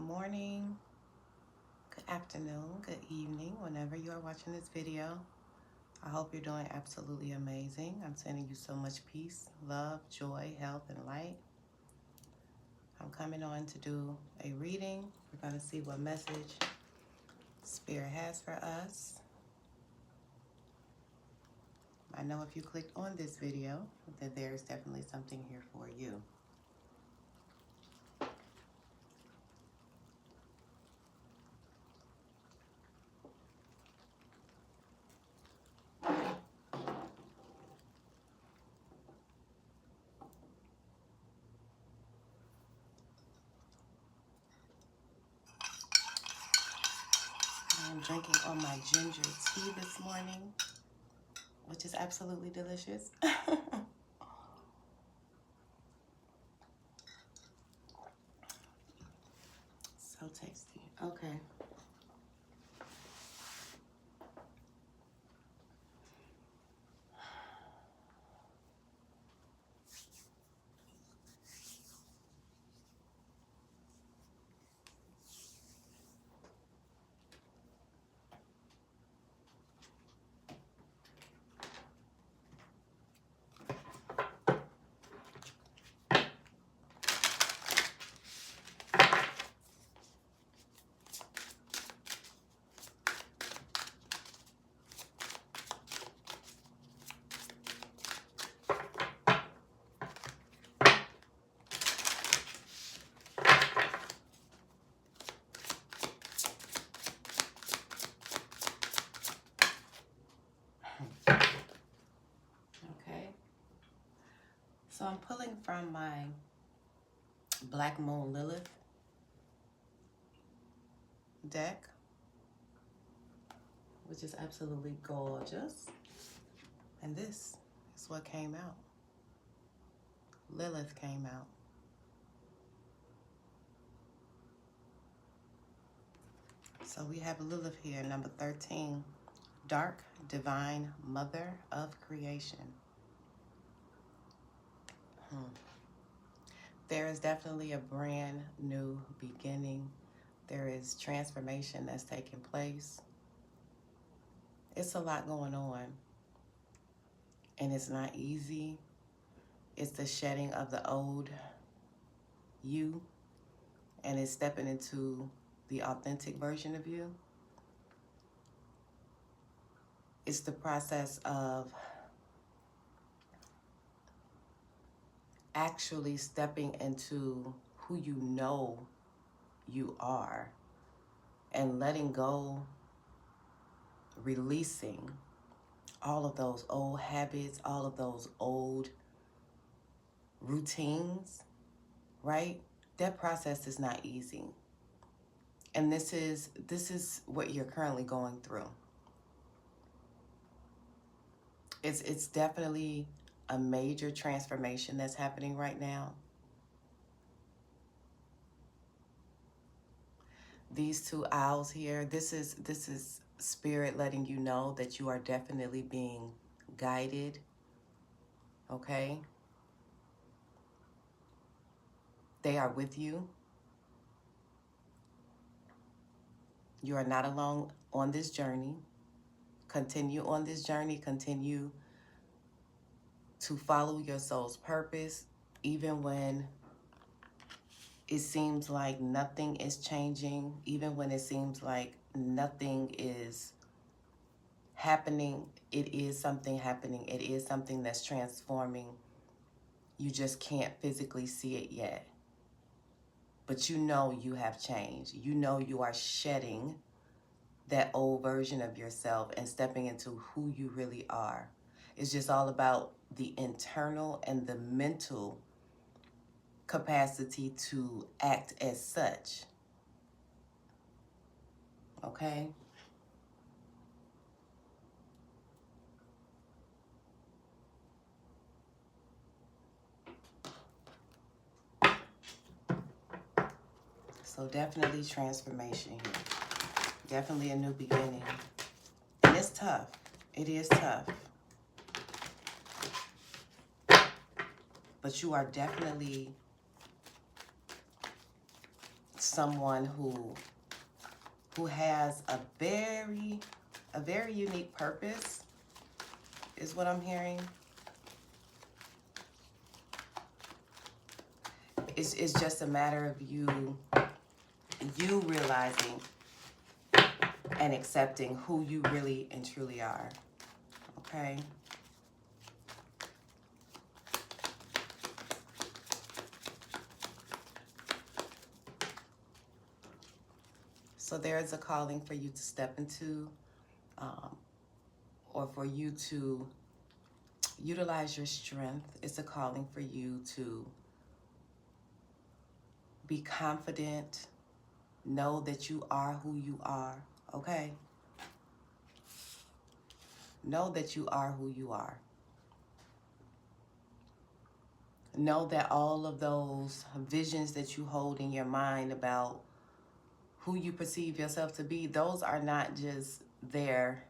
morning, good afternoon, good evening, whenever you are watching this video. I hope you're doing absolutely amazing. I'm sending you so much peace, love, joy, health, and light. I'm coming on to do a reading. We're going to see what message Spirit has for us. I know if you clicked on this video, that there is definitely something here for you. I'm drinking on my ginger tea this morning, which is absolutely delicious. So tasty. Okay. Okay. So I'm pulling from my Black Moon Lilith deck, which is absolutely gorgeous. And this is what came out. Lilith came out. So we have Lilith here, number 13, Dark Divine Mother of Creation. There is definitely a brand new beginning. There is transformation that's taking place. It's a lot going on, and it's not easy. It's the shedding of the old you, and it's stepping into the authentic version of you. It's the process of actually stepping into who you know you are and letting go, releasing all of those old habits, all of those old routines, right? That process is not easy. And this is what you're currently going through. It's definitely a major transformation that's happening right now. These two owls here, this is Spirit letting you know that you are definitely being guided, okay? They are with you. You are not alone on this journey. Continue on this journey. Continue to follow your soul's purpose, even when it seems like nothing is changing, even when it seems like nothing is happening. It is something happening. It is something that's transforming. You just can't physically see it yet. But you know you have changed. You know you are shedding that old version of yourself and stepping into who you really are. It's just all about the internal and the mental capacity to act as such. Okay? So definitely transformation here. Definitely a new beginning. And it's tough. It is tough. But you are definitely someone who has a very unique purpose, is what I'm hearing. It's just a matter of you realizing and accepting who you really and truly are. Okay? So there is a calling for you to step into, or for you to utilize your strength. It's a calling for you to be confident, know that you are who you are, okay? Know that you are who you are. Know that all of those visions that you hold in your mind about who you perceive yourself to be, those are not just there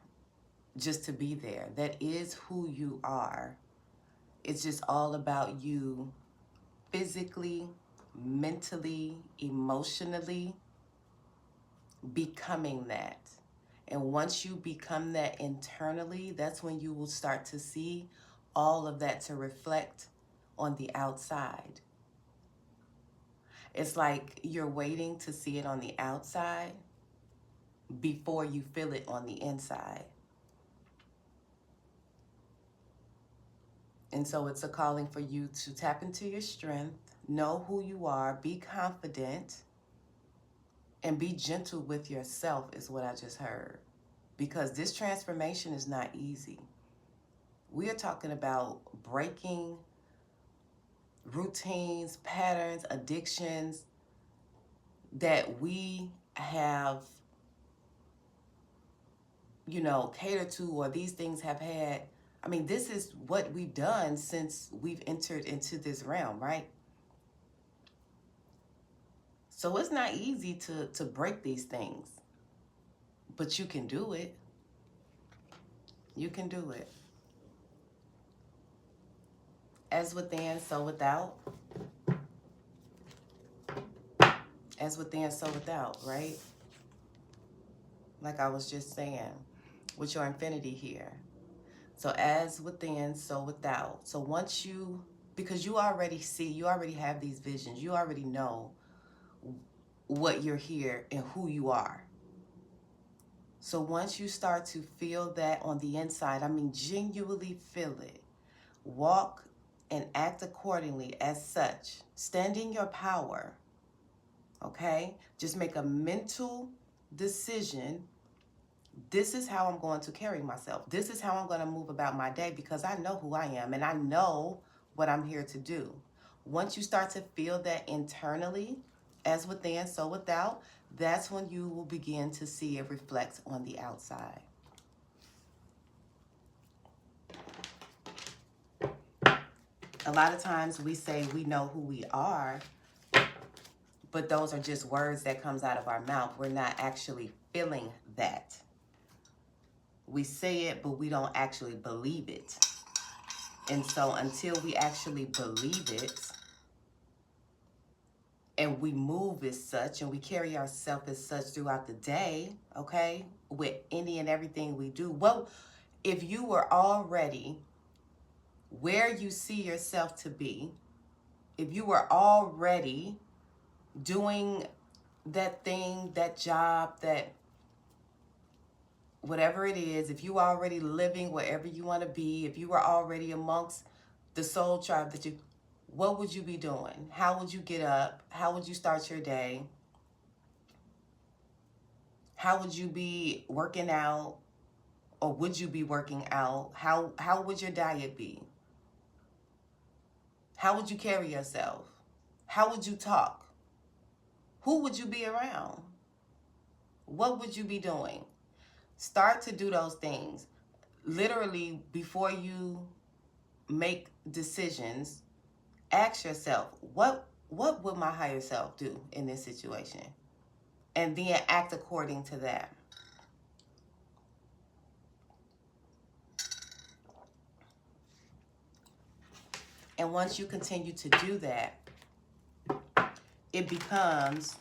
just to be there. That is who you are. It's just all about you physically, mentally, emotionally becoming that. And once you become that internally, that's when you will start to see all of that to reflect on the outside. It's like you're waiting to see it on the outside before you feel it on the inside. And so it's a calling for you to tap into your strength, know who you are, be confident, and be gentle with yourself, is what I just heard. Because this transformation is not easy. We are talking about breaking routines, patterns, addictions that we have, catered to, or these things have had. I mean, this is what we've done since we've entered into this realm, right? So it's not easy to break these things, but you can do it. You can do it. As within, so without. As within, so without, right? Like I was just saying, with your infinity here. So as within, so without. So once you, because you already see, you already have these visions, you already know what you're here and who you are. So once you start to feel that on the inside, I mean, genuinely feel it, walk and act accordingly as such, stand in your power, okay? Just make a mental decision. This is how I'm going to carry myself. This is how I'm going to move about my day, because I know who I am and I know what I'm here to do. Once you start to feel that internally, as within, so without, that's when you will begin to see it reflect on the outside. A lot of times we say we know who we are, but those are just words that comes out of our mouth. We're not actually feeling that. We say it, but we don't actually believe it. And so until we actually believe it, and we move as such, and we carry ourselves as such throughout the day, okay, with any and everything we do. Well, if you were already where you see yourself to be, if you were already doing that thing, that job, that whatever it is, if you were already living wherever you want to be, if you were already amongst the soul tribe that you, what would you be doing? How would you get up? How would you start your day? How would you be working out? Or would you be working out? How would your diet be? How would you carry yourself? How would you talk? Who would you be around? What would you be doing? Start to do those things. Literally, before you make decisions, ask yourself, what would my higher self do in this situation? And then act according to that. And once you continue to do that, it becomes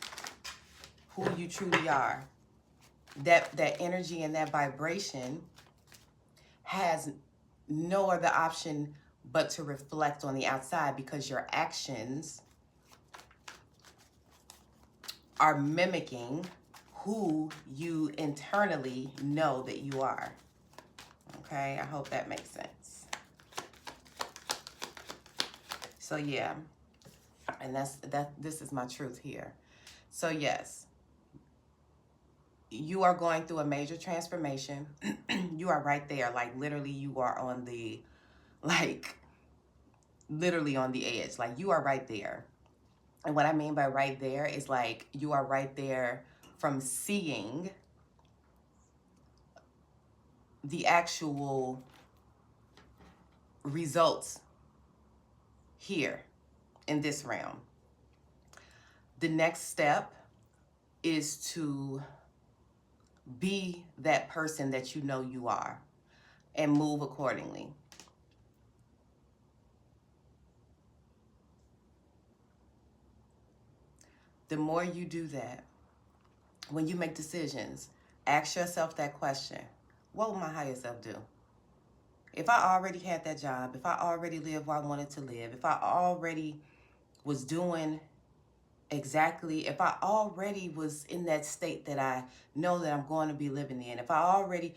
who you truly are. That energy and that vibration has no other option but to reflect on the outside, because your actions are mimicking who you internally know that you are. Okay, I hope that makes sense. So yeah, and this is my truth here. So yes, you are going through a major transformation. You are right there, like literally you are on the, like literally on the edge. Like you are right there. And what I mean by right there is like you are right there from seeing the actual results here in this realm. The next step is to be that person that you know you are and move accordingly. The more you do that, when you make decisions, ask yourself that question: what would my higher self do? If I already had that job, if I already lived where I wanted to live, if I already was doing exactly, if I already was in that state that I know that I'm going to be living in, if I already,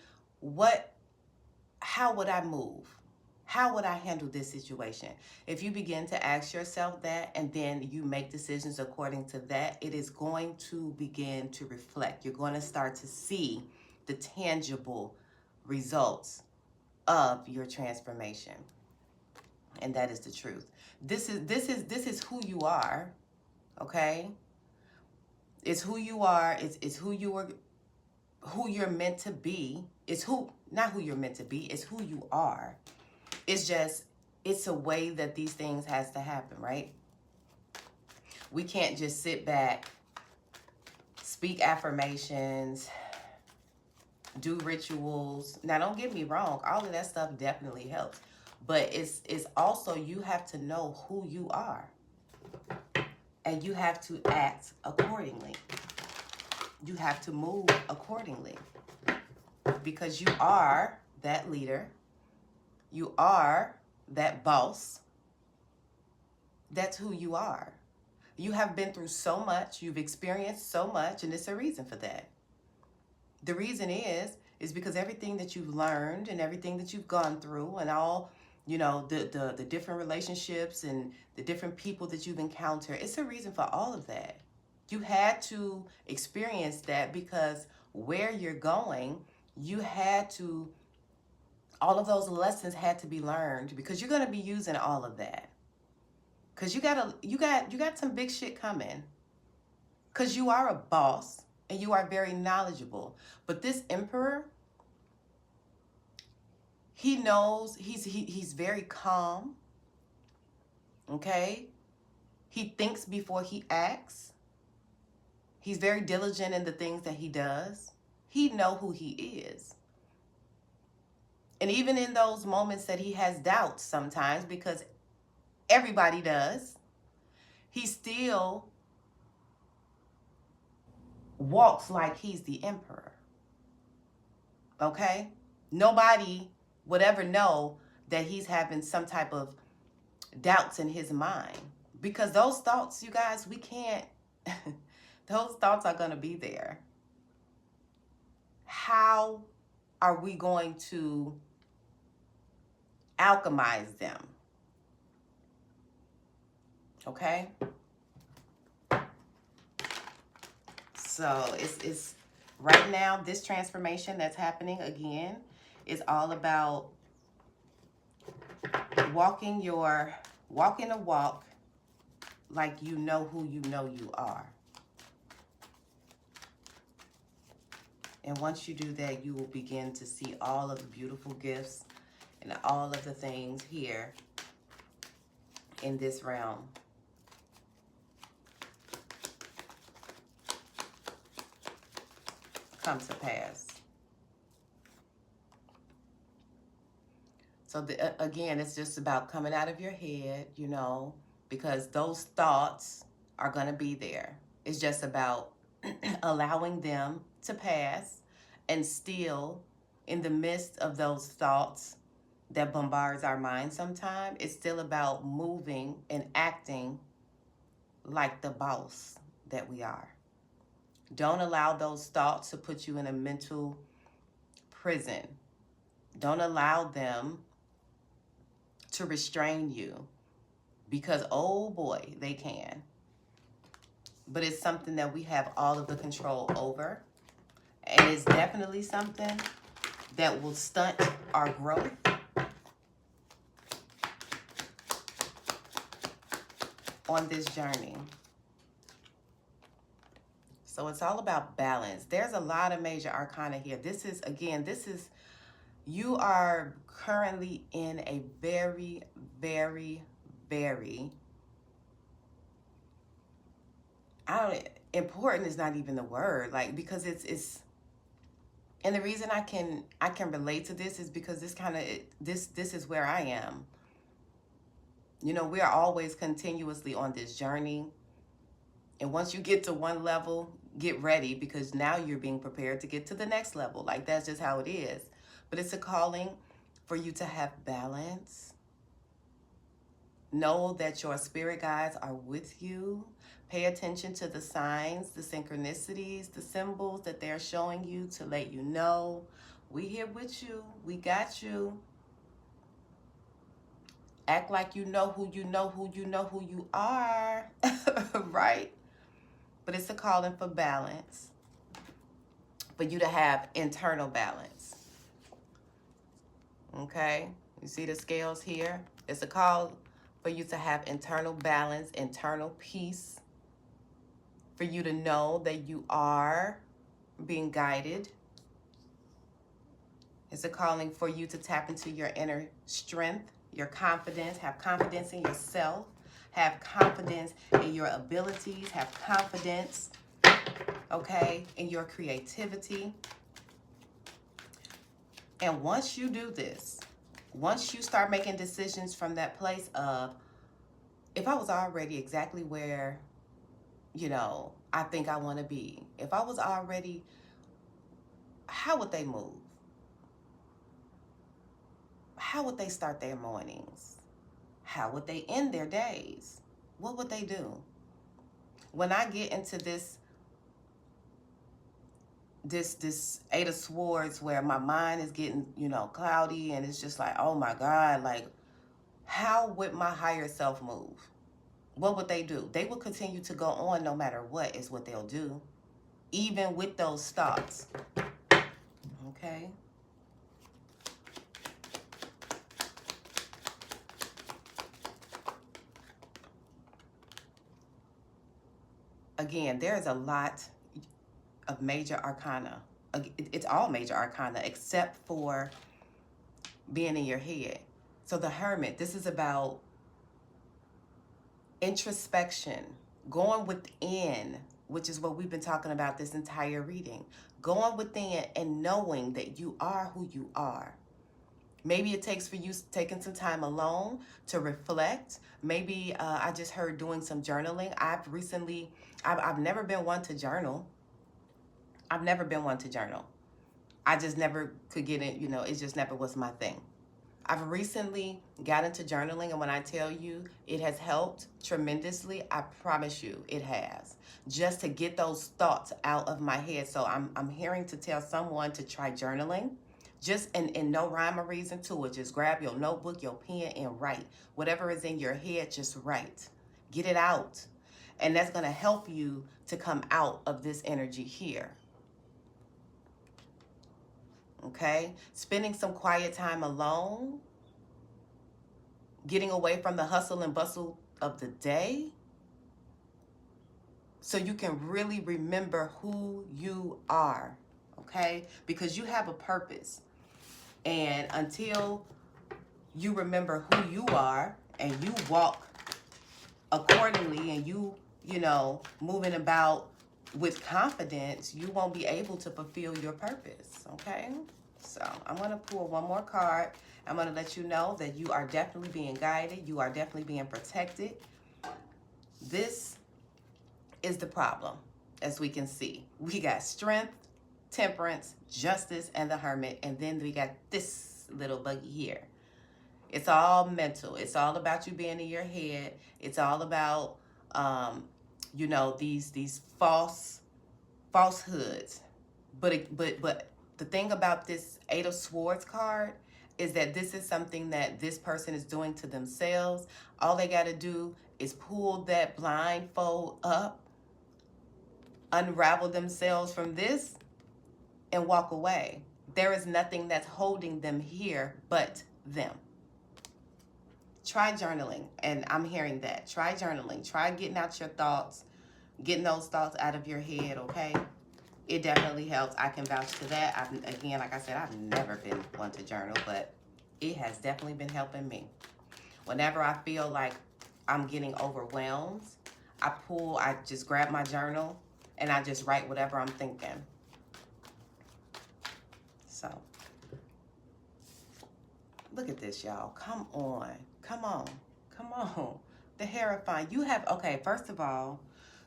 how would I move? How would I handle this situation? If you begin to ask yourself that and then you make decisions according to that, it is going to begin to reflect. You're going to start to see the tangible results of your transformation. And that is the truth. This is who you are, okay? It's who you are. It's who you are, who you're meant to be. It's who, not who you're meant to be, it's who you are. It's just, it's a way that these things has to happen, right? We can't just sit back, speak affirmations, do rituals. Now, don't get me wrong, all of that stuff definitely helps. But it's also, you have to know who you are. And you have to act accordingly. You have to move accordingly. Because you are that leader. You are that boss. That's who you are. You have been through so much. You've experienced so much. And it's a reason for that. The reason is because everything that you've learned and everything that you've gone through and all, you know, the different relationships and the different people that you've encountered, it's a reason for all of that. You had to experience that because where you're going, you had to, all of those lessons had to be learned, because you're going to be using all of that. Because you got some big shit coming. Because you are a boss and you are very knowledgeable. But this emperor, he knows, he's very calm. Okay? He thinks before he acts. He's very diligent in the things that he does. He knows who he is. And even in those moments that he has doubts sometimes, because everybody does, he still walks like he's the emperor. Okay? Nobody would ever know that he's having some type of doubts in his mind, because those thoughts, you guys, we can't, those thoughts are going to be there. How are we going to alchemize them? Okay? So it's right now, this transformation that's happening again is all about walking a walk like you know who you know you are. And once you do that, you will begin to see all of the beautiful gifts and all of the things here in this realm. Come to pass. So again, it's just about coming out of your head, you know, because those thoughts are going to be there. It's just about allowing them to pass, and still in the midst of those thoughts that bombards our mind sometimes, it's still about moving and acting like the boss that we are. Don't allow those thoughts to put you in a mental prison. Don't allow them to restrain you, because oh boy, they can. But it's something that we have all of the control over. And it's definitely something that will stunt our growth on this journey. So it's all about balance. There's a lot of major arcana here. This is, you are currently in a very, very, very, important is not even the word, like, because it's, and the reason I can relate to this is because this is where I am. You know, we are always continuously on this journey. And once you get to one level, get ready, because now you're being prepared to get to the next level. Like, that's just how it is. But it's a calling for you to have balance. Know that your spirit guides are with you. Pay attention to the signs, the synchronicities, the symbols that they're showing you to let you know, we here with you, we got you. Act like you know who you know who you know who you are, right? But it's a calling for balance, for you to have internal balance. Okay? You see the scales here? It's a call for you to have internal balance, internal peace, for you to know that you are being guided. It's a calling for you to tap into your inner strength, your confidence, have confidence in yourself, have confidence in your abilities, have confidence, okay, in your creativity. And once you do this, once you start making decisions from that place of, if I was already exactly where, you know, I think I want to be, if I was already, how would they move? How would they start their mornings? How would they end their days? What would they do? When I get into this Eight of Swords, where my mind is getting, you know, cloudy, and it's just like, oh my God, like, how would my higher self move? What would they do? They will continue to go on no matter what, is what they'll do, even with those thoughts. Okay? Again, there's a lot of major arcana. It's all major arcana except for being in your head. So the Hermit, this is about introspection, going within, which is what we've been talking about this entire reading. Going within and knowing that you are who you are. Maybe it takes for you taking some time alone to reflect. Maybe I just heard doing some journaling. I've never been one to journal. I've never been one to journal. I just never could get it, you know, it just never was my thing. I've recently got into journaling, and when I tell you it has helped tremendously, I promise you it has. Just to get those thoughts out of my head. So I'm hearing to tell someone to try journaling. Just in no rhyme or reason to it. Just grab your notebook, your pen, and write. Whatever is in your head, just write. Get it out. And that's going to help you to come out of this energy here. Okay? Spending some quiet time alone, getting away from the hustle and bustle of the day, so you can really remember who you are, okay? Because you have a purpose. And until you remember who you are and you walk accordingly, and you know, moving about with confidence, you won't be able to fulfill your purpose, okay? So I'm going to pull one more card. I'm going to let you know that you are definitely being guided. You are definitely being protected. This is the problem. as we can see. We got strength, temperance, justice, and the hermit. And then we got this little buggy here. It's all mental. It's all about you being in your head. It's all about, you know, these falsehoods. But the thing about this Eight of Swords card is that this is something that this person is doing to themselves. All they got to do is pull that blindfold up, unravel themselves from this, and walk away. There is nothing that's holding them here but them. Try journaling, and I'm hearing that. Try journaling. Try getting out your thoughts, getting those thoughts out of your head, okay? It definitely helps. I can vouch to that. Again, like I said, I've never been one to journal, but it has definitely been helping me. Whenever I feel like I'm getting overwhelmed, I just grab my journal and I just write whatever I'm thinking. So, look at this, y'all. Come on. Come on. Come on. The Hierophant. You have, okay, first of all,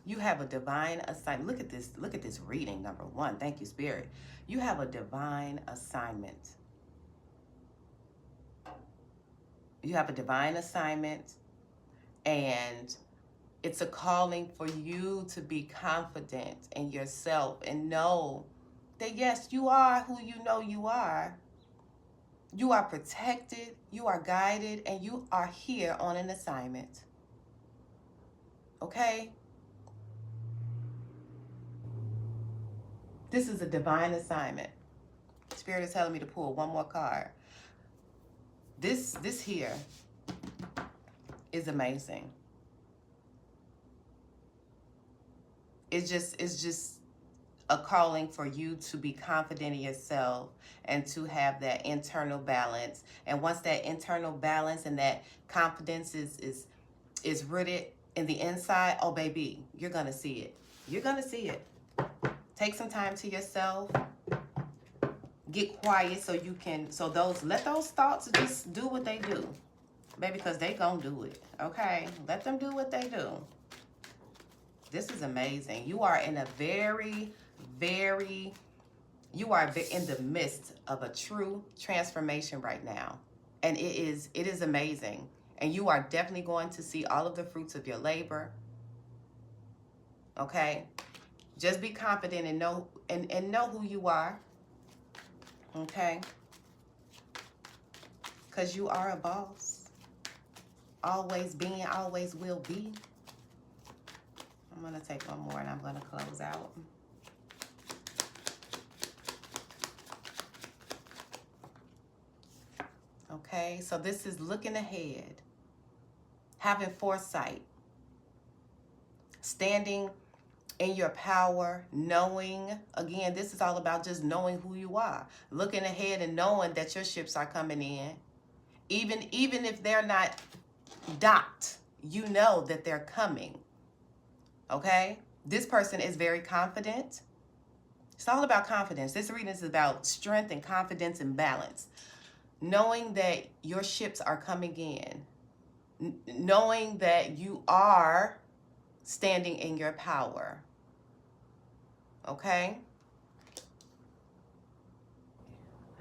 you have a divine assignment. Look at this. Look at this reading, number one. Thank you, Spirit. You have a divine assignment. You have a divine assignment, and it's a calling for you to be confident in yourself and know that, yes, you are who you know you are. You are protected, you are guided, and you are here on an assignment. Okay? This is a divine assignment. Spirit is telling me to pull one more card. This here is amazing. It's just a calling for you to be confident in yourself and to have that internal balance. And once that internal balance and that confidence is rooted in the inside, oh baby, you're gonna see it. You're gonna see it. Take some time to yourself. Get quiet so you can, let those thoughts just do what they do. Baby, because they gonna do it, okay? Let them do what they do. This is amazing. You are in a you are in the midst of a true transformation right now. And it is amazing. And you are definitely going to see all of the fruits of your labor. Okay? Just be confident and know who you are. Okay? Because you are a boss. Always being, always will be. I'm going to take one more and I'm going to close out. Okay, so this is looking ahead, having foresight, standing in your power, knowing, again, this is all about just knowing who you are, looking ahead and knowing that your ships are coming in. Even if they're not docked, you know that they're coming. Okay? This person is very confident. It's all about confidence. This reading is about strength and confidence and balance. Knowing that your ships are coming in. Knowing that you are standing in your power. Okay?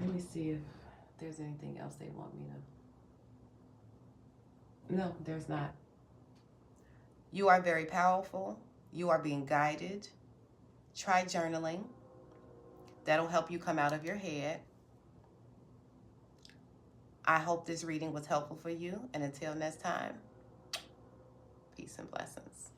Let me see if there's anything else they want me to... No, there's not. You are very powerful. You are being guided. Try journaling. That'll help you come out of your head. I hope this reading was helpful for you. And until next time, peace and blessings.